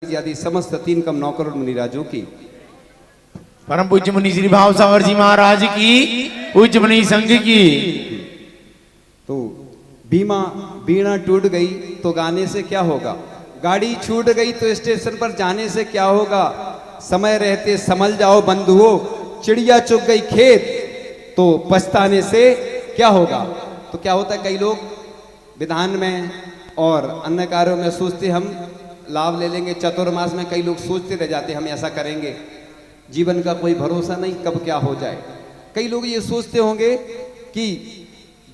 आदि समस्त 3 कम 9 करोड़ मुनिराजों की, परम पूज्य मुनि श्री भाव सागर जी महाराज की, पूज्य मुनि संघ की। तो बीणा टूट गई तो गाने से क्या होगा, गाड़ी छूट गई तो स्टेशन पर जाने से क्या होगा, समय रहते संभल जाओ बंधुओं, चिड़िया चुग गई खेत तो पछताने से क्या होगा। तो क्या होता है, कई लोग विधान में और अन्य कार्यों में सोचते हम लाभ ले लेंगे, चतुर्मास में कई लोग सोचते रह जाते हम ऐसा करेंगे, जीवन का कोई भरोसा नहीं कब क्या हो जाए। कई लोग ये सोचते होंगे कि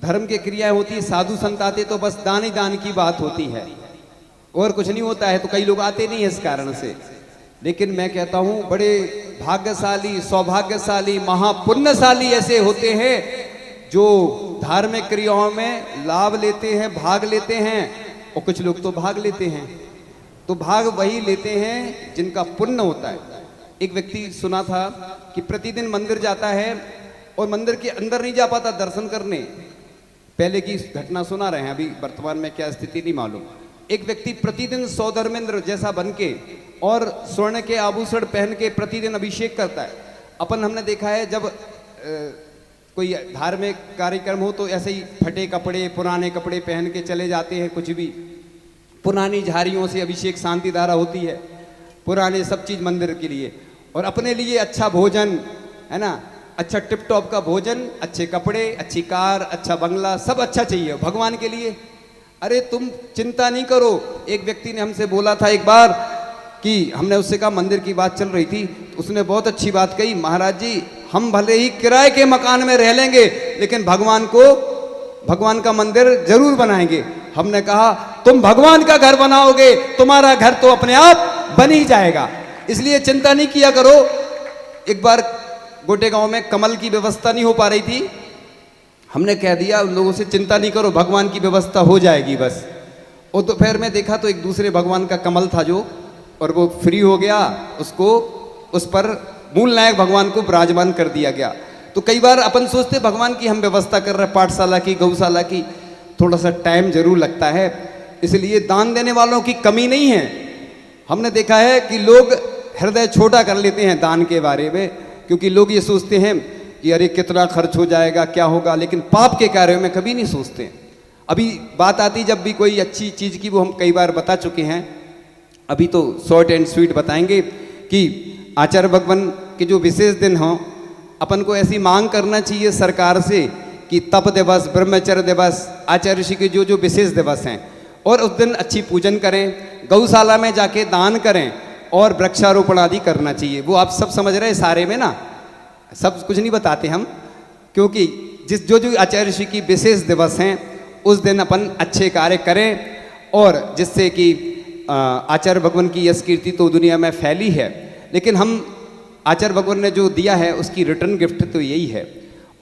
धर्म की क्रियाएं होती है, साधु संत आते तो बस दान ही दान की बात होती है और कुछ नहीं होता है, तो कई लोग आते नहीं है इस कारण से। लेकिन मैं कहता हूं बड़े भाग्यशाली, सौभाग्यशाली, महापुण्यशाली ऐसे होते हैं जो धार्मिक क्रियाओं में लाभ लेते हैं, भाग लेते हैं, और कुछ लोग तो भाग लेते हैं। तो भाग वही लेते हैं जिनका पुण्य होता है। एक व्यक्ति सुना था कि प्रतिदिन मंदिर जाता है और मंदिर के अंदर नहीं जा पाता दर्शन करने। पहले की घटना सुना रहे हैं, अभी वर्तमान में क्या स्थिति नहीं मालूम। एक व्यक्ति प्रतिदिन सौधर्मेंद्र जैसा बन के और स्वर्ण के आभूषण पहन के प्रतिदिन अभिषेक करता है। अपन हमने देखा है जब कोई धार्मिक कार्यक्रम हो तो ऐसे ही फटे कपड़े, पुराने कपड़े पहन के चले जाते हैं, कुछ भी पुरानी झाड़ियों से अभिषेक शांति धारा होती है, पुराने सब चीज मंदिर के लिए, और अपने लिए अच्छा भोजन है ना, अच्छा टिप टॉप का भोजन, अच्छे कपड़े, अच्छी कार, अच्छा बंगला, सब अच्छा चाहिए भगवान के लिए। अरे तुम चिंता नहीं करो। एक व्यक्ति ने हमसे बोला था एक बार कि हमने उससे कहा, मंदिर की बात चल रही थी, उसने बहुत अच्छी बात कही, महाराज जी हम भले ही किराए के मकान में रह लेंगे लेकिन भगवान का मंदिर जरूर बनाएंगे। हमने कहा तुम भगवान का घर बनाओगे, तुम्हारा घर तो अपने आप बन ही जाएगा, इसलिए चिंता नहीं किया करो। एक बार गोटे गांव में कमल की व्यवस्था नहीं हो पा रही थी, हमने कह दिया उन लोगों से चिंता नहीं करो, भगवान की व्यवस्था हो जाएगी बस। और दोपहर में देखा तो एक दूसरे भगवान का कमल था जो, और वो फ्री हो गया, उसको उस पर मूल नायक भगवान को विराजमान कर दिया गया। तो कई बार अपन सोचते भगवान की हम व्यवस्था कर रहे हैं, पाठशाला की, गौशाला की, थोड़ा सा टाइम जरूर लगता है, इसलिए दान देने वालों की कमी नहीं है। हमने देखा है कि लोग हृदय छोटा कर लेते हैं दान के बारे में, क्योंकि लोग ये सोचते हैं कि अरे कितना खर्च हो जाएगा, क्या होगा, लेकिन पाप के कार्यों में कभी नहीं सोचते। अभी बात आती जब भी कोई अच्छी चीज की, वो हम कई बार बता चुके हैं, अभी तो शॉर्ट एंड स्वीट बताएंगे कि आचार्य भगवान के जो विशेष दिन हों, अपन को ऐसी मांग करना चाहिए सरकार से कि तप दिवस, ब्रह्मचर्य दिवस, आचार्य ऋषि के जो जो विशेष दिवस हैं, और उस दिन अच्छी पूजन करें, गौशाला में जाके दान करें और वृक्षारोपण आदि करना चाहिए। वो आप सब समझ रहे हैं सारे में ना, सब कुछ नहीं बताते हम, क्योंकि जिस जो जो आचार्य ऋषि की विशेष दिवस हैं उस दिन अपन अच्छे कार्य करें, और जिससे कि आचार्य भगवान की यश कीर्ति तो दुनिया में फैली है। लेकिन हम आचार्य भगवान ने जो दिया है उसकी रिटर्न गिफ्ट तो यही है।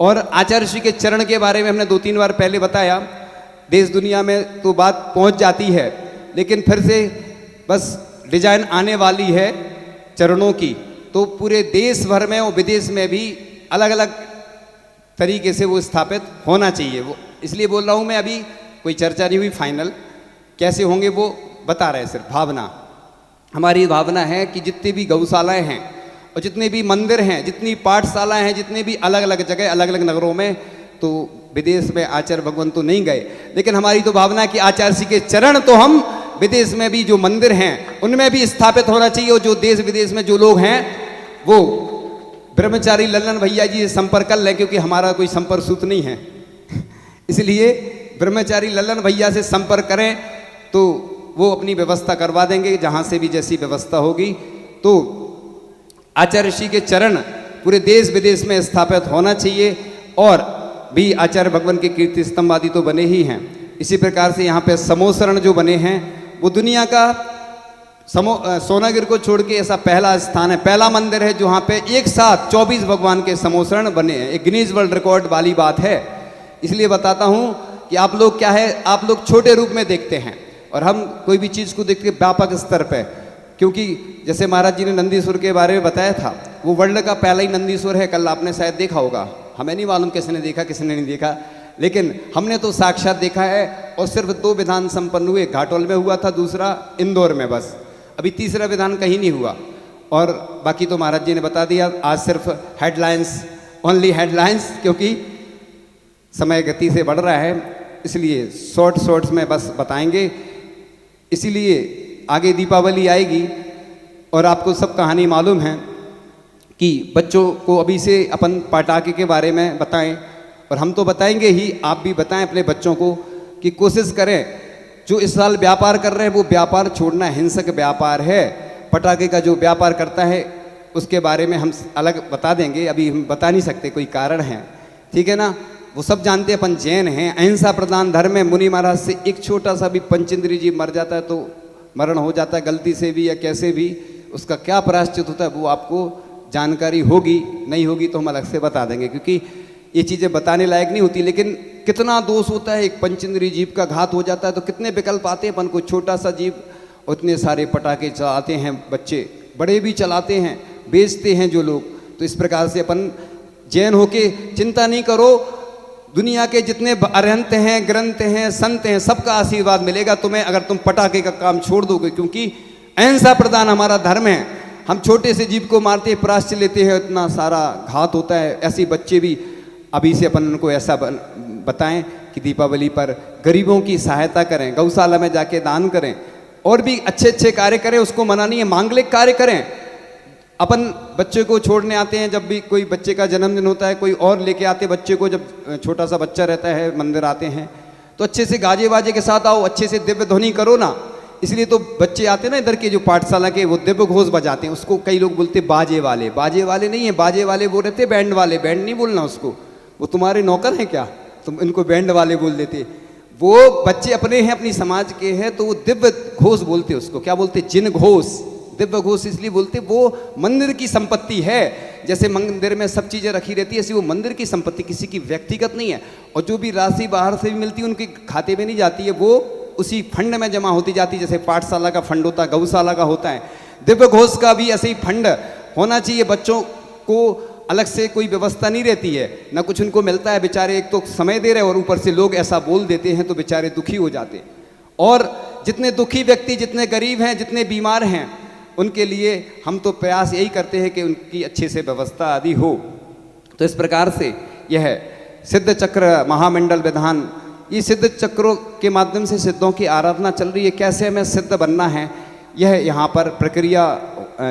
और आचार्य ऋषि के चरण के बारे में हमने 2-3 बार पहले बताया, देश दुनिया में तो बात पहुंच जाती है, लेकिन फिर से बस डिजाइन आने वाली है चरणों की, तो पूरे देश भर में और विदेश में भी अलग अलग तरीके से वो स्थापित होना चाहिए। वो इसलिए बोल रहा हूँ मैं, अभी कोई चर्चा नहीं हुई फाइनल, कैसे होंगे वो बता रहे, सिर्फ भावना। हमारी भावना है कि जितनी भी गौशालाएं हैं और जितने भी मंदिर हैं, जितनी पाठशालाएं हैं, जितने भी अलग अलग जगह, अलग अलग नगरों में, तो विदेश में आचार्य भगवान तो नहीं गए, लेकिन हमारी तो भावना है कि आचार्य जी के चरण तो हम विदेश में भी जो मंदिर हैं उनमें भी स्थापित होना चाहिए। और जो देश विदेश में जो लोग हैं वो ब्रह्मचारी लल्लन भैया जी से संपर्क कर लें, क्योंकि हमारा कोई संपर्क सूत्र नहीं है इसलिए ब्रह्मचारी लल्लन भैया से संपर्क करें तो वो अपनी व्यवस्था करवा देंगे, जहां से भी जैसी व्यवस्था होगी। तो आचार्य ऋषि के चरण पूरे देश विदेश में स्थापित होना चाहिए, और भी आचार्य भगवान के कीर्ति स्तंभ आदि तो बने ही हैं। इसी प्रकार से यहाँ पे समोसरण जो बने हैं वो दुनिया का सोनागिर को छोड़ के ऐसा पहला स्थान है, पहला मंदिर है जहाँ पे एक साथ 24 भगवान के समोसरण बने हैं। एक गिनीज वर्ल्ड रिकॉर्ड वाली बात है। इसलिए बताता हूँ कि आप लोग क्या है, आप लोग छोटे रूप में देखते हैं और हम कोई भी चीज़ को देखते हैं व्यापक स्तर पे, क्योंकि जैसे महाराज जी ने नंदीश्वर के बारे में बताया था, वो वर्ल्ड का पहला ही नंदीश्वर है। कल आपने शायद देखा होगा, हमें नहीं मालूम किसने देखा किसने नहीं देखा, लेकिन हमने तो साक्षात देखा है। और सिर्फ 2 विधान संपन्न हुए, घाटोल में हुआ था, दूसरा इंदौर में बस। अभी तीसरा विधान कहीं नहीं हुआ। और बाकी तो महाराज जी ने बता दिया, आज सिर्फ हेडलाइंस, ओनली हेडलाइंस, क्योंकि समय गति से बढ़ रहा है, इसलिए शॉर्ट्स में बस बताएंगे। इसीलिए आगे दीपावली आएगी और आपको सब कहानी मालूम है कि बच्चों को अभी से अपन पटाखे के बारे में बताएं, और हम तो बताएंगे ही, आप भी बताएं अपने बच्चों को कि कोशिश करें जो इस साल व्यापार कर रहे हैं वो व्यापार छोड़ना हिंसक व्यापार है। पटाखे का जो व्यापार करता है उसके बारे में हम अलग बता देंगे, अभी हम बता नहीं सकते, कोई कारण है, ठीक है ना। वो सब जानते हैं, अपन जैन हैं, अहिंसा प्रधान धर्म है। मुनि महाराज से एक छोटा सा भी पंचेंद्रिय जीव मर जाता है तो मरण हो जाता है, गलती से भी या कैसे भी, उसका क्या प्रायश्चित होता है वो आपको जानकारी होगी, नहीं होगी तो हम अलग से बता देंगे, क्योंकि ये चीज़ें बताने लायक नहीं होती। लेकिन कितना दोष होता है, एक पंचेंद्रिय जीव का घात हो जाता है तो कितने विकल्प आते हैं अपन को। छोटा सा जीव, उतने सारे पटाखे चलाते हैं बच्चे, बड़े भी चलाते हैं, बेचते हैं जो लोग। तो इस प्रकार से अपन जैन होके चिंता नहीं करो, दुनिया के जितने अरहंत हैं, ग्रंथ हैं, संत हैं, सबका आशीर्वाद मिलेगा तुम्हें अगर तुम पटाखे का काम छोड़ दोगे, क्योंकि अहिंसा प्रधान हमारा धर्म है। हम छोटे से जीव को मारते हैं, प्रायश्चित लेते हैं, इतना सारा घात होता है। ऐसे बच्चे भी अभी से अपन उनको ऐसा बताएं कि दीपावली पर गरीबों की सहायता करें, गौशाला में जाके दान करें, और भी अच्छे अच्छे कार्य करें। उसको मना नहीं है, मांगलिक कार्य करें। अपन बच्चे को छोड़ने आते हैं, जब भी कोई बच्चे का जन्मदिन होता है, कोई और लेके आते बच्चे को, जब छोटा सा बच्चा रहता है, मंदिर आते हैं तो अच्छे से गाजे बाजे के साथ आओ, अच्छे से दिव्य ध्वनि करो ना। इसलिए तो बच्चे आते हैं ना इधर के जो पाठशाला के, वो दिव्य घोष बजाते हैं, उसको कई लोग बोलते बाजे वाले। बाजे वाले नहीं है, बाजे वाले बोल रहे थे बैंड वाले। बैंड नहीं बोलना उसको, वो तुम्हारे नौकर हैं क्या, तुम इनको बैंड वाले बोल देते। वो बच्चे अपने हैं, अपनी समाज के हैं, तो वो दिव्य घोष बोलते, उसको क्या बोलते, जिन घोष। दिव्य घोष इसलिए बोलते, वो मंदिर की संपत्ति है। जैसे मंदिर में सब चीजें रखी रहती है, ऐसी वो मंदिर की संपत्ति, किसी की व्यक्तिगत नहीं है। और जो भी राशि बाहर से भी मिलती है उनके खाते में नहीं जाती है, वो उसी फंड में जमा होती जाती है, जैसे पाठशाला का फंड होता है, गौशाला का होता है। दिव्य घोष का भी ऐसे ही फंड होना चाहिए। बच्चों को अलग से कोई व्यवस्था नहीं रहती है, ना कुछ उनको मिलता है। बेचारे एक तो समय दे रहे हैं और ऊपर से लोग ऐसा बोल देते हैं तो बेचारे दुखी हो जाते हैं। और जितने दुखी व्यक्ति, जितने गरीब हैं, जितने बीमार हैं, उनके लिए हम तो प्रयास यही करते हैं कि उनकी अच्छे से व्यवस्था आदि हो। तो इस प्रकार से यह सिद्ध चक्र महामंडल विधान, ये सिद्ध चक्रों के माध्यम से सिद्धों की आराधना चल रही है। कैसे हमें सिद्ध बनना है, यह यहाँ पर प्रक्रिया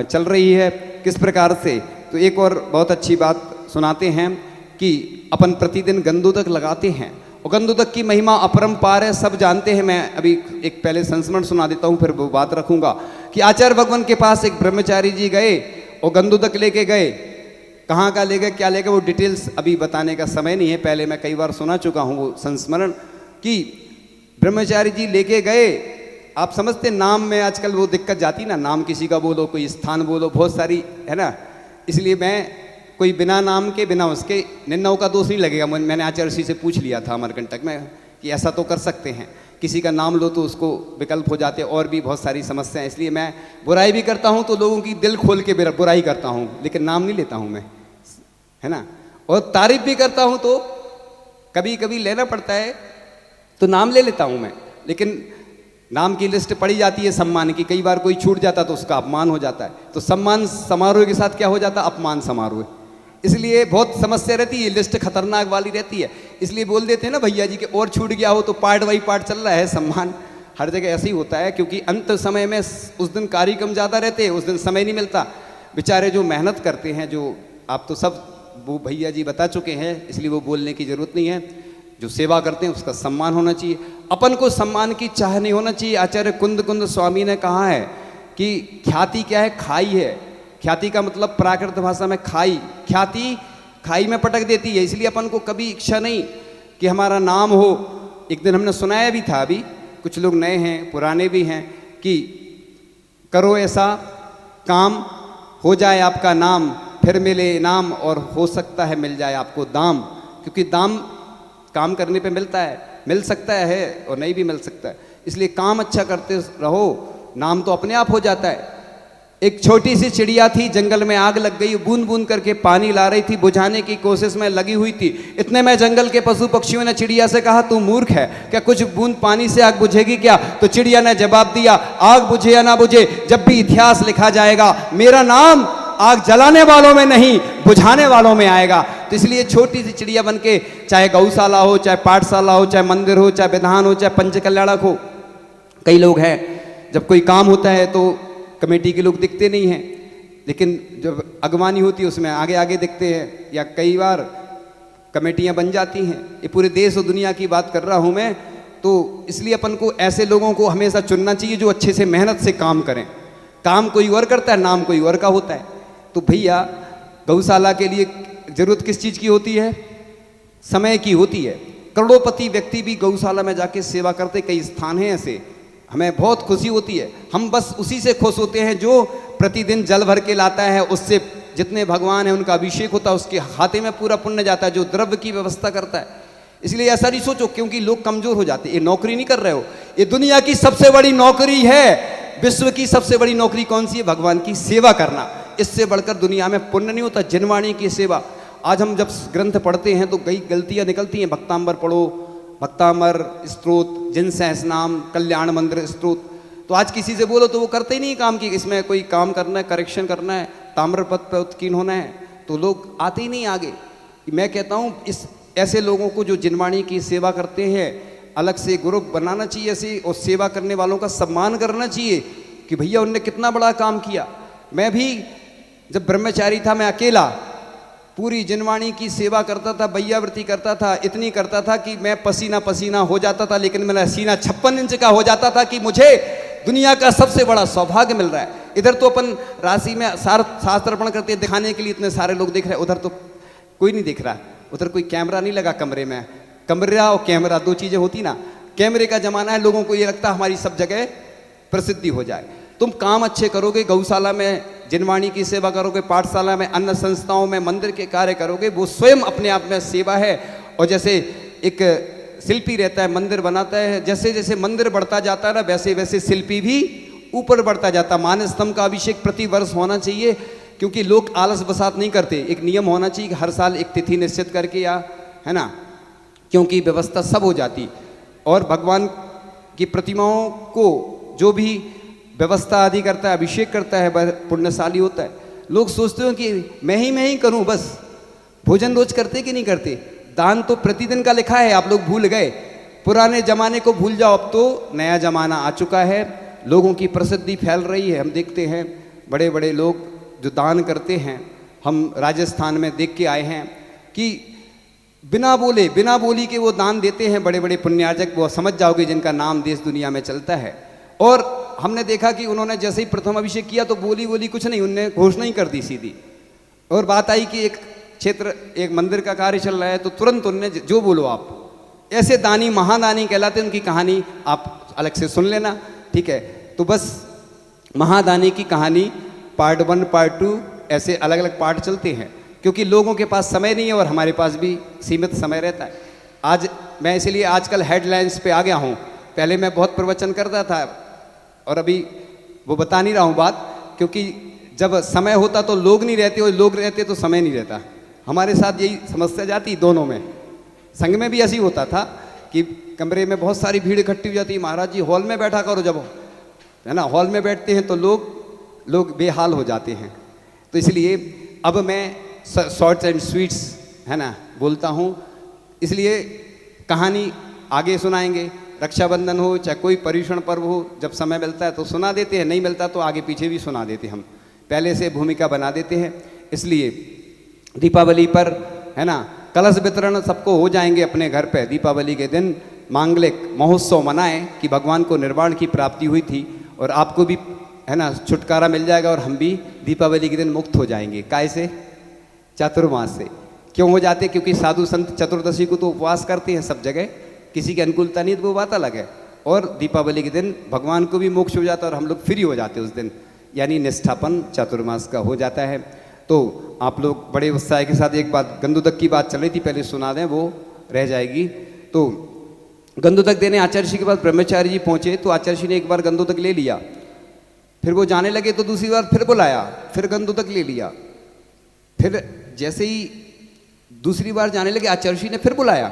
चल रही है। किस प्रकार से, तो एक और बहुत अच्छी बात सुनाते हैं कि अपन प्रतिदिन गंधोदक लगाते हैं, और गंधोदक की महिमा अपरंपार है, सब जानते हैं। मैं अभी एक पहले संस्मरण सुना देता हूँ, फिर वो बात रखूंगा कि आचार्य भगवान के पास एक ब्रह्मचारी जी गए और गंधोदक लेके गए। कहाँ का ले गए, क्या ले गए, वो डिटेल्स अभी बताने का समय नहीं है। पहले मैं कई बार सुना चुका हूँ वो संस्मरण कि ब्रह्मचारी जी लेके गए। आप समझते नाम में आजकल वो दिक्कत जाती ना, नाम किसी का बोलो, कोई स्थान बोलो, बहुत सारी है ना। इसलिए मैं कोई बिना नाम के, बिना उसके, निन्नाओं का दोष नहीं लगेगा। मैंने आचार्य जी से पूछ लिया था अमरकंटक में कि ऐसा तो कर सकते हैं, किसी का नाम लो तो उसको विकल्प हो जाते, और भी बहुत सारी समस्याएं। इसलिए मैं बुराई भी करता हूं तो लोगों की दिल खोल के बुराई करता हूं, लेकिन नाम नहीं लेता हूं मैं, है ना। और तारीफ भी करता हूं तो कभी कभी लेना पड़ता है तो नाम ले लेता हूं मैं, लेकिन नाम की लिस्ट पड़ी जाती है सम्मान की, कई बार कोई छूट जाता तो उसका अपमान हो जाता है। तो सम्मान समारोह के साथ क्या हो जाता, अपमान समारोह। इसलिए बहुत समस्या रहती है, लिस्ट खतरनाक वाली रहती है। इसलिए बोल देते हैं ना भैया जी के, और छूट गया हो तो पार्ट बाई पार्ट चल रहा है सम्मान। हर जगह ऐसे ही होता है, क्योंकि अंत समय में उस दिन कार्यक्रम ज़्यादा रहते हैं, उस दिन समय नहीं मिलता। बेचारे जो मेहनत करते हैं, जो आप तो सब वो भैया जी बता चुके हैं, इसलिए वो बोलने की जरूरत नहीं है। जो सेवा करते हैं उसका सम्मान होना चाहिए, अपन को सम्मान की चाह नहीं होना चाहिए। आचार्य कुंद कुंद स्वामी ने कहा है कि ख्याति क्या है, खाई है। ख्याति का मतलब प्राकृत भाषा में खाई, ख्याति खाई में पटक देती है। इसलिए अपन को कभी इच्छा नहीं कि हमारा नाम हो। एक दिन हमने सुनाया भी था, अभी कुछ लोग नए हैं, पुराने भी हैं, कि करो ऐसा काम हो जाए आपका नाम, फिर मिले इनाम, और हो सकता है मिल जाए आपको दाम। क्योंकि दाम काम करने पे मिलता है, मिल सकता है और नहीं भी मिल सकता है। इसलिए काम अच्छा करते रहो, नाम तो अपने आप हो जाता है। एक छोटी सी चिड़िया थी, जंगल में आग लग गई, बूंद बूंद करके पानी ला रही थी, बुझाने की कोशिश में लगी हुई थी। इतने में जंगल के पशु पक्षियों ने चिड़िया से कहा, तू मूर्ख है क्या, कुछ बूंद पानी से आग बुझेगी क्या? तो चिड़िया ने जवाब दिया, आग बुझे या ना बुझे, जब भी इतिहास लिखा जाएगा मेरा नाम आग जलाने वालों में नहीं बुझाने वालों में आएगा। तो इसलिए छोटी सी चिड़िया बन के, चाहे गौशाला हो, चाहे पाठशाला हो, चाहे मंदिर हो, चाहे विधान हो, चाहे पंच कल्याणक हो, कई लोग हैं जब कोई काम होता है तो कमेटी के लोग दिखते नहीं हैं, लेकिन जब अगवानी होती है उसमें आगे आगे दिखते हैं, या कई बार कमेटियां बन जाती हैं। ये पूरे देश और दुनिया की बात कर रहा हूं मैं। तो इसलिए अपन को ऐसे लोगों को हमेशा चुनना चाहिए जो अच्छे से मेहनत से काम करें। काम कोई और करता है, नाम कोई और का होता है। तो भैया गौशाला के लिए जरूरत किस चीज़ की होती है? समय की होती है। करोड़ोंपति व्यक्ति भी गौशाला में जाके सेवा करते, कई स्थान हैं ऐसे, हमें बहुत खुशी होती है। हम बस उसी से खुश होते हैं जो प्रतिदिन जल भर के लाता है, उससे जितने भगवान हैं उनका अभिषेक होता है, उसके खाते में पूरा पुण्य जाता है, जो द्रव्य की व्यवस्था करता है। इसलिए ऐसा नहीं सोचो क्योंकि लोग कमजोर हो जाते, ये नौकरी नहीं कर रहे हो, ये दुनिया की सबसे बड़ी नौकरी है। विश्व की सबसे बड़ी नौकरी कौन सी है? भगवान की सेवा करना। इससे बढ़कर दुनिया में पुण्य नहीं होता। जिनवाणी की सेवा। आज हम जब ग्रंथ पढ़ते हैं तो कई गलतियां निकलती हैं। भक्तांबर पढ़ो, भक्तांबर स्तोत्र, जिन सहस्रनाम, कल्याण मंत्र स्तोत्र, तो आज किसी से बोलो तो वो करते ही नहीं काम की, इसमें कोई काम करना है, करेक्शन करना है, ताम्रपत्र पर उत्कीर्ण होना है, तो लोग आते ही नहीं आगे। मैं कहता हूँ इस ऐसे लोगों को जो जिनवाणी की सेवा करते हैं अलग से ग्रुप बनाना चाहिए ऐसे, और सेवा करने वालों का सम्मान करना चाहिए कि भैया उनने कितना बड़ा काम किया। मैं भी जब ब्रह्मचारी था, मैं अकेला पूरी जिनवाणी की सेवा करता था, भैयावृत्ति करता था, इतनी करता था कि मैं पसीना पसीना हो जाता था, लेकिन मेरा सीना 56 इंच का हो जाता था कि मुझे दुनिया का सबसे बड़ा सौभाग्य मिल रहा है। इधर तो अपन राशि में शास्त्रार्पण करते हैं दिखाने के लिए, इतने सारे लोग देख रहे हैं, उधर तो कोई नहीं दिख रहा, उधर कोई कैमरा नहीं लगा कमरे में। कमरा और कैमरा दो चीजें होती ना, कैमरे का जमाना है, लोगों को ये लगता है हमारी सब जगह प्रसिद्धि हो जाए। तुम काम अच्छे करोगे, गौशाला में जिनवाणी की सेवा करोगे, पाठशाला में, अन्य संस्थाओं में, मंदिर के कार्य करोगे, वो स्वयं अपने आप में सेवा है। और जैसे एक शिल्पी रहता है, मंदिर बनाता है, जैसे जैसे मंदिर बढ़ता जाता है ना, वैसे वैसे शिल्पी भी ऊपर बढ़ता जाता। मानस स्तंभ का अभिषेक प्रति वर्ष होना चाहिए, क्योंकि लोग आलस बसात नहीं करते। एक नियम होना चाहिए कि हर साल एक तिथि निश्चित करके, या है ना, क्योंकि व्यवस्था सब हो जाती। और भगवान की प्रतिमाओं को जो भी व्यवस्था आदि करता है, अभिषेक करता है, वह पुण्यशाली होता है। लोग सोचते हो कि मैं ही करूं बस। भोजन रोज करते कि नहीं करते? दान तो प्रतिदिन का लिखा है, आप लोग भूल गए। पुराने जमाने को भूल जाओ, अब तो नया जमाना आ चुका है। लोगों की प्रसिद्धि फैल रही है। हम देखते हैं बड़े बड़े लोग जो दान करते हैं, हम राजस्थान में देख के आए हैं कि बिना बोली के वो दान देते हैं। बड़े बड़े पुण्यार्जक, वो समझ जाओगे जिनका नाम देश दुनिया में चलता है। और हमने देखा कि उन्होंने जैसे ही प्रथम अभिषेक किया तो बोली कुछ नहीं, उनने घोषणा ही कर दी सीधी। और बात आई कि एक क्षेत्र, एक मंदिर का कार्य चल रहा है, तो तुरंत उनने जो बोलो आप। ऐसे दानी महादानी कहलाते, उनकी कहानी आप अलग से सुन लेना, ठीक है। तो बस महादानी की कहानी पार्ट 1 पार्ट 2 ऐसे अलग अलग पार्ट चलते हैं, क्योंकि लोगों के पास समय नहीं है और हमारे पास भी सीमित समय रहता है। आज मैं इसलिए आजकल हेडलाइंस पे आ गया हूँ। पहले मैं बहुत प्रवचन करता था और अभी वो बता नहीं रहा हूँ बात, क्योंकि जब समय होता तो लोग नहीं रहते और लोग रहते तो समय नहीं रहता। हमारे साथ यही समस्या जाती दोनों में। संघ में भी ऐसी होता था कि कमरे में बहुत सारी भीड़ इकट्ठी हो जाती, महाराज जी हॉल में बैठा करो, जब है ना हॉल में बैठते हैं तो लोग बेहाल हो जाते हैं। तो इसलिए अब मैं शॉर्ट्स एंड स्वीट्स है ना बोलता हूँ। इसलिए कहानी आगे सुनाएंगे, रक्षाबंधन हो चाहे कोई पर्युषण पर्व हो, जब समय मिलता है तो सुना देते हैं, नहीं मिलता तो आगे पीछे भी सुना देते हैं। हम पहले से भूमिका बना देते हैं। इसलिए दीपावली पर है ना कलश वितरण सबको हो जाएंगे अपने घर पे। दीपावली के दिन मांगलिक महोत्सव मनाएं कि भगवान को निर्वाण की प्राप्ति हुई थी, और आपको भी है ना छुटकारा मिल जाएगा, और हम भी दीपावली के दिन मुक्त हो जाएंगे। काय से? चातुर्मास से। क्यों हो जाते? क्योंकि साधु संत चतुर्दशी को तो उपवास करते हैं सब जगह, किसी की अनुकूलता नहीं तो वो बात अलग है। और दीपावली के दिन भगवान को भी मोक्ष हो जाता है और हम लोग फ्री हो जाते हैं उस दिन, यानी निष्ठापन चातुर्मास का हो जाता है। तो आप लोग बड़े उत्साह के साथ, एक बात गंधोदक की बात चल रही थी, पहले सुना दें, वो रह जाएगी। तो गंधोदक देने आचार्य जी के पास ब्रह्मचारी जी पहुँचे, तो आचार्य जी ने एक बार गंधोदक ले लिया। फिर वो जाने लगे तो दूसरी बार फिर बुलाया, फिर गंधोदक ले लिया। फिर जैसे ही दूसरी बार जाने लगे आचार्य ऋषि ने फिर बुलाया।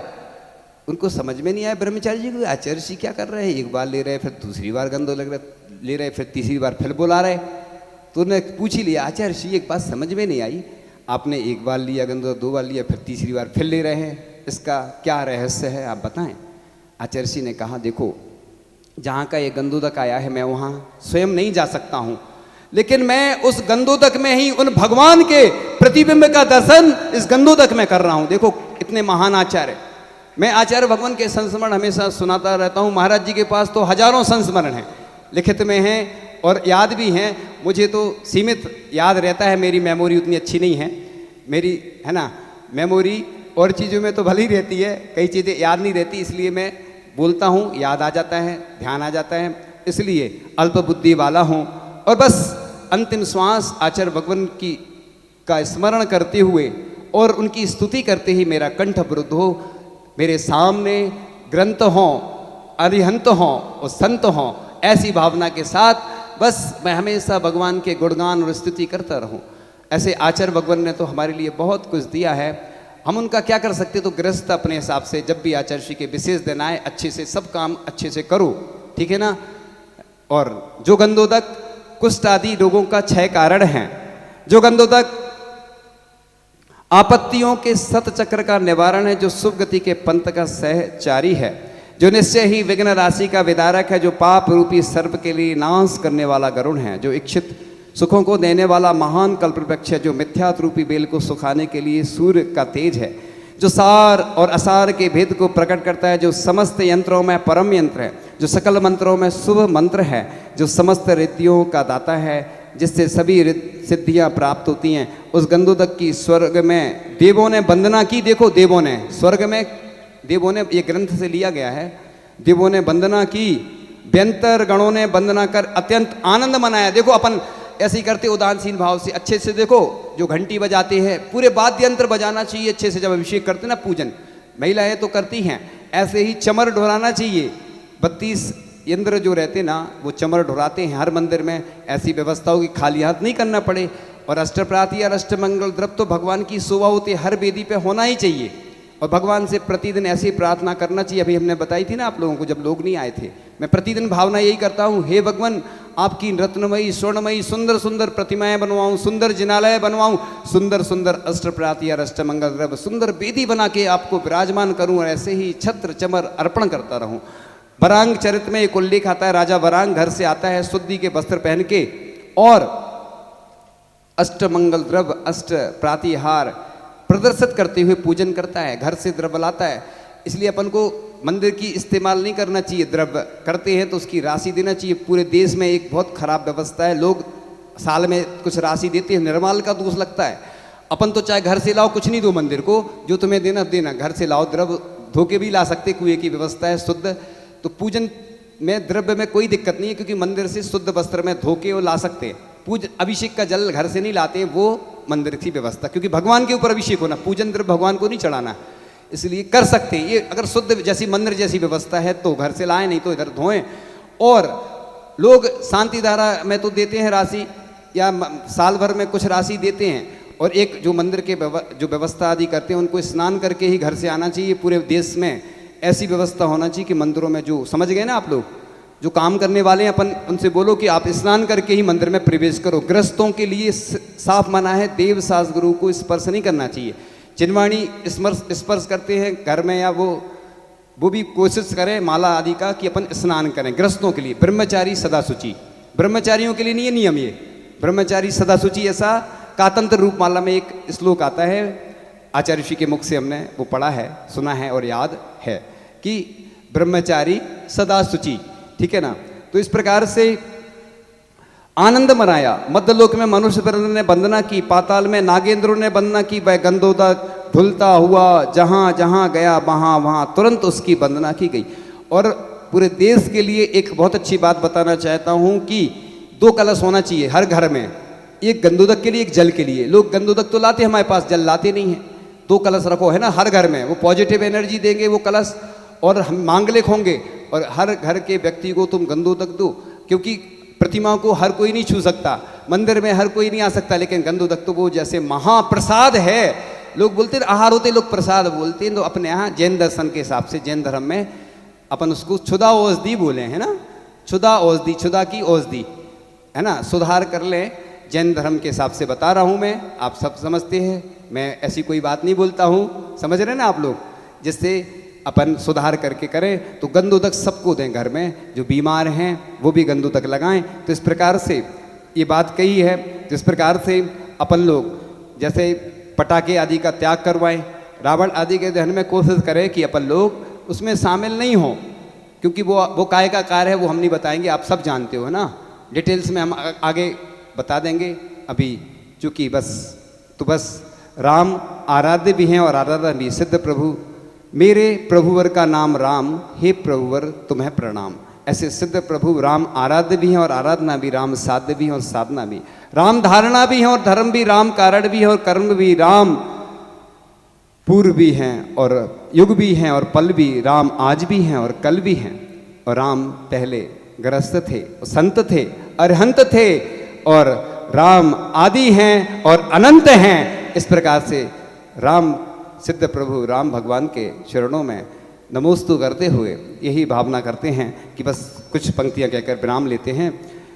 उनको समझ में नहीं आया ब्रह्मचारी जी को आचार्य ऋषि क्या कर रहे हैं, एक बार ले रहे फिर दूसरी बार गंधोदक ले रहे, फिर तीसरी बार फिर बुला रहे। तो उन्होंने पूछ ही लिया, आचार्य ऋषि एक बात समझ में नहीं आई, आपने एक बार लिया गंधोदक, 2 बार लिया, फिर तीसरी बार फिर ले रहे हैं, इसका क्या रहस्य है आप बताएं। आचार्य ऋषि ने कहा, देखो जहाँ का ये गंधोदक आया है मैं वहाँ स्वयं नहीं जा सकता हूँ, लेकिन मैं उस गंधोदक में ही उन भगवान के प्रतिबिंब का दर्शन इस गंधोदक में कर रहा हूँ। देखो इतने महान आचार्य, मैं आचार्य भगवान के संस्मरण हमेशा सुनाता रहता हूँ। महाराज जी के पास तो हजारों संस्मरण हैं, लिखित में हैं और याद भी हैं। मुझे तो सीमित याद रहता है, मेरी मेमोरी उतनी अच्छी नहीं है मेरी, है ना। मेमोरी और चीज़ों में तो भली रहती है, कई चीज़ें याद नहीं रहती, इसलिए मैं बोलता हूँ, याद आ जाता है, ध्यान आ जाता है, इसलिए अल्प बुद्धि वाला हूँ। और बस अंतिम श्वास आचार्य भगवान की का स्मरण करते हुए और उनकी स्तुति करते ही मेरा कंठ अवरुद्ध हो, मेरे सामने ग्रंथ हों, अरिहंत हों और संत हों, ऐसी भावना के साथ बस मैं हमेशा भगवान के गुणगान और स्तुति करता रहूं। ऐसे आचार्य भगवान ने तो हमारे लिए बहुत कुछ दिया है, हम उनका क्या कर सकते। तो गृहस्थ अपने हिसाब से जब भी आचार्य श्री के विशेष दिन आए अच्छे से सब काम अच्छे से करो, ठीक है ना। और जो गंधोदक कुष्ठ आदि रोगों का क्षय कारण है, जो गंधोदक आपत्तियों के सत चक्र का निवारण है, जो शुभ गति के पंथ का सहचारी है, जो निश्चय ही विघ्न राशि का विदारक है, जो पाप रूपी सर्प के लिए नाश करने वाला गरुण है, जो इच्छित सुखों को देने वाला महान कल्पवृक्ष है, जो मिथ्यात्व रूपी बेल को सुखाने के लिए सूर्य का तेज है, जो सार और असार के भेद को प्रकट करता है, जो समस्त यंत्रों में परम यंत्र है, जो सकल मंत्रों में शुभ मंत्र है, जो समस्त रिद्धियों का दाता है, जिससे सभी सिद्धियां प्राप्त होती हैं। उस गंधोदक की स्वर्ग में देवों ने वंदना की। देखो देवों ने स्वर्ग में, देवों ने, ये ग्रंथ से लिया गया है, देवों ने वंदना की, व्यंतर गणों ने वंदना कर अत्यंत आनंद मनाया। देखो अपन ऐसे ही करते उदासीन भाव से, अच्छे से देखो जो घंटी बजाते हैं, पूरे वाद्य यंत्र बजाना चाहिए अच्छे से, जब अभिषेक करते ना पूजन, महिलाएं तो करती हैं, ऐसे ही चमर ढुराना चाहिए। 32 यंत्र जो रहते ना वो चमर ढुराते हैं हर मंदिर में, ऐसी व्यवस्था होगी, खाली हाथ नहीं करना पड़े। और अष्टप्राति और अष्टमंगल द्रव्य तो भगवान की शोभा होती है, हर वेदी पे होना ही चाहिए। और भगवान से प्रतिदिन ऐसी प्रार्थना करना चाहिए। अभी हमने बताई थी ना आप लोगों को जब लोग नहीं आए थे, मैं प्रतिदिन भावना यही करता हूँ, हे भगवान आपकी रत्नमयी स्वर्णमयी सुंदर सुंदर प्रतिमाएं बनवाऊं, सुंदर जिनालय बनवाऊं, सुंदर सुंदर अष्टप्राति और अष्टमंगल द्रव्य सुंदर वेदी बना के आपको विराजमान करूं, और ऐसे ही छत्र चमर अर्पण करता रहूं। वरांग चरित्र में एक उल्लेख आता है, राजा वरांग घर से आता है शुद्धि के वस्त्र पहन के, और अष्टमंगल द्रव्य अष्ट प्रातिहार प्रदर्शित करते हुए पूजन करता है, घर से द्रव्य लाता है। इसलिए अपन को मंदिर की इस्तेमाल नहीं करना चाहिए, द्रव्य करते हैं तो उसकी राशि देना चाहिए। पूरे देश में एक बहुत खराब व्यवस्था है, लोग साल में कुछ राशि देते हैं, निर्माल का दोष लगता है। अपन तो चाहे घर से लाओ, कुछ नहीं दो मंदिर को, जो तुम्हें देना देना, घर से लाओ, द्रव्य धोके भी ला सकते, कुएं की व्यवस्था है शुद्ध। तो पूजन में द्रव्य में कोई दिक्कत नहीं है, क्योंकि मंदिर से शुद्ध वस्त्र में धोके वो ला सकते हैं। अभिषेक का जल घर से नहीं लाते, वो मंदिर की व्यवस्था, क्योंकि भगवान के ऊपर अभिषेक होना, पूजन द्रव्य भगवान को नहीं चढ़ाना, इसलिए कर सकते हैं। ये अगर शुद्ध जैसी मंदिर जैसी व्यवस्था है तो घर से लाएं, नहीं तो इधर धोएं। और लोग शांति धारा में तो देते हैं राशि, या साल भर में कुछ राशि देते हैं। और एक जो मंदिर के जो व्यवस्था आदि करते हैं उनको स्नान करके ही घर से आना चाहिए। पूरे देश में ऐसी व्यवस्था होना चाहिए कि मंदिरों में, जो समझ गए ना आप लोग, जो काम करने वाले हैं, अपन उनसे बोलो कि आप स्नान करके ही मंदिर में प्रवेश करो। गृहस्थों के लिए साफ मना है, देव सास गुरु को स्पर्श नहीं करना चाहिए। जिनवाणी स्पर्श करते हैं घर में, या वो भी कोशिश करें माला आदि का कि अपन स्नान करें। गृहस्थों के लिए ब्रह्मचारी सदा शुचि, ब्रह्मचारियों के लिए नहीं है नियम ये, ब्रह्मचारी सदा शुचि। ऐसा कातंत्र रूपमाला में एक श्लोक आता है, आचार्य ऋषि के मुख से हमने वो पढ़ा है, सुना है और याद है कि ब्रह्मचारी सदा शुचि, ठीक है ना। तो इस प्रकार से आनंद मनाया। मध्यलोक में मनुष्य वर्ण ने वंदना की, पाताल में नागेंद्रों ने वंदना की, वह गंधोदक धुलता हुआ जहां जहां गया वहां वहां तुरंत उसकी वंदना की गई। और पूरे देश के लिए एक बहुत अच्छी बात बताना चाहता हूं कि 2 कलश होना चाहिए हर घर में, एक गंधोदक के लिए, एक जल के लिए। लोग गंधोदक तो लाते, हमारे पास जल लाते नहीं है। 2 कलश रखो, है ना, हर घर में, वो पॉजिटिव एनर्जी देंगे वो कलश, और हम मांगलिक होंगे। और हर घर के व्यक्ति को तुम गंधोदक दो, क्योंकि प्रतिमा को हर कोई नहीं छू सकता, मंदिर में हर कोई नहीं आ सकता, लेकिन गंधोदक तो वो जैसे महाप्रसाद है। लोग बोलते हैं आहार होते, लोग प्रसाद बोलते हैं। तो अपने यहाँ जैन दर्शन के हिसाब से, जैन धर्म में अपन उसको क्षुधा औषधि बोले हैं ना, क्षुधा औषधि, क्षुधा की औषधि है ना, सुधार कर लें। जैन धर्म के हिसाब से बता रहा हूँ मैं, आप सब समझते हैं, मैं ऐसी कोई बात नहीं बोलता हूँ, समझ रहे ना आप लोग। जिससे अपन सुधार करके करें तो गंधोदक सबको दें, घर में जो बीमार हैं वो भी गंधोदक लगाएं। तो इस प्रकार से ये बात कही है। तो इस प्रकार से अपन लोग जैसे पटाखे आदि का त्याग करवाएं, रावण आदि के दहन में कोशिश करें कि अपन लोग उसमें शामिल नहीं हों, क्योंकि वो काय का कार्य है, वो हम नहीं बताएंगे, आप सब जानते हो ना। डिटेल्स में हम आगे बता देंगे। अभी चूँकि बस राम आराध्य भी हैं और आराधना भी। सिद्ध प्रभु मेरे प्रभुवर का नाम राम, हे प्रभुवर तुम्हें प्रणाम। ऐसे सिद्ध प्रभु राम आराध्य भी हैं और आराधना भी, राम साध्य भी हैं और साधना भी, राम धारणा भी हैं और धर्म भी, राम कारण भी हैं और कर्म भी, राम पूर्व भी हैं और युग भी हैं और पल भी, राम आज भी हैं और कल भी हैं। और राम पहले गृहस्थ थे, संत थे, अरहंत थे, और राम आदि हैं और अनंत हैं। इस प्रकार से राम सिद्ध प्रभु राम भगवान के चरणों में नमोस्तु करते हुए यही भावना करते हैं कि बस कुछ पंक्तियां कहकर विराम लेते हैं।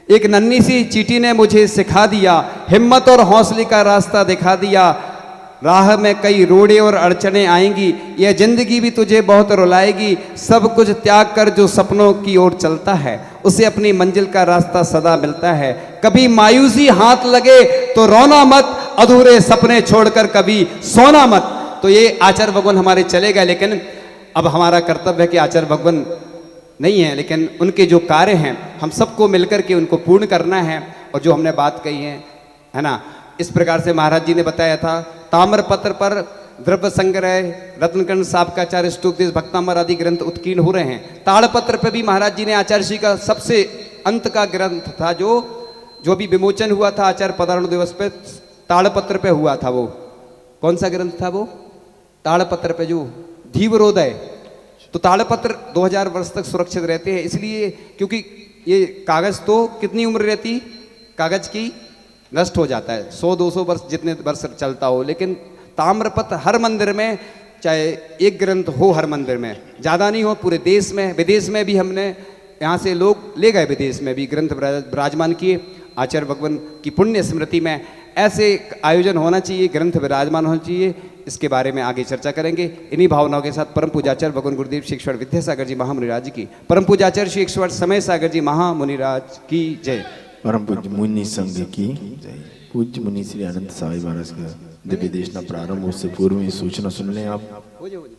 एक नन्ही सी चींटी ने मुझे सिखा दिया, हिम्मत और हौसले का रास्ता दिखा दिया। राह में कई रोड़े और अड़चने आएंगी, यह जिंदगी भी तुझे बहुत रुलाएगी। सब कुछ त्याग कर जो सपनों की ओर चलता है, उसे अपनी मंजिल का रास्ता सदा मिलता है। कभी मायूसी हाथ लगे तो रोना मत, अधूरे सपने छोड़कर कभी सोना मत। तो ये आचार्य भगवान हमारे चले गए, लेकिन अब हमारा कर्तव्य है कि आचार्य भगवान नहीं है, लेकिन उनके जो कार्य हैं हम सबको मिलकर के उनको पूर्ण करना है। और जो हमने बात कही है ना, इस प्रकार से महाराज जी ने बताया था। ताम्र पत्र पर द्रव्य संग्रह, रत्नकंड साहब का आचार्य स्तुति भक्तामर आदि ग्रंथ उत्कीर्ण हो रहे हैं। ताड़पत्र पे भी महाराज जी ने आचार्य श्री का सबसे अंत का ग्रंथ था, जो भी विमोचन हुआ था आचार्य पदार्पण दिवस पे, ताड़पत्र पे हुआ था। वो कौन सा ग्रंथ था? वो ताड़पत्र पे जो धीवरोदय। तो ताड़पत्र 2000 वर्ष तक सुरक्षित रहते हैं, इसलिए क्योंकि ये कागज तो कितनी उम्र रहती कागज की, नष्ट हो जाता है, 100-200 वर्ष जितने वर्ष चलता हो। लेकिन ताम्रपत्र हर मंदिर में, चाहे एक ग्रंथ हो हर मंदिर में, ज़्यादा नहीं हो, पूरे देश में, विदेश में भी हमने यहाँ से लोग ले गए, विदेश में भी ग्रंथ विराजमान किए। आचार्य भगवान की पुण्य स्मृति में ऐसे आयोजन होना चाहिए, ग्रंथ विराजमान होना चाहिए। इसके बारे में आगे चर्चा करेंगे। इन्हीं भावनाओं के साथ परम पूजाचार्य भगवान गुरुदेव श्री ईश्वर विद्यासागर जी महामुनिराज की, परम पूजाचार्य श्री ईश्वर समय सागर जी महामुनिराज की जय। परम पूज्य मुनि संघ की जय। पूज्य मुनि श्री अनंत साई महाराज का दिव्य देशना प्रारंभ उससे पूर्व में सूचना सुन लें आप।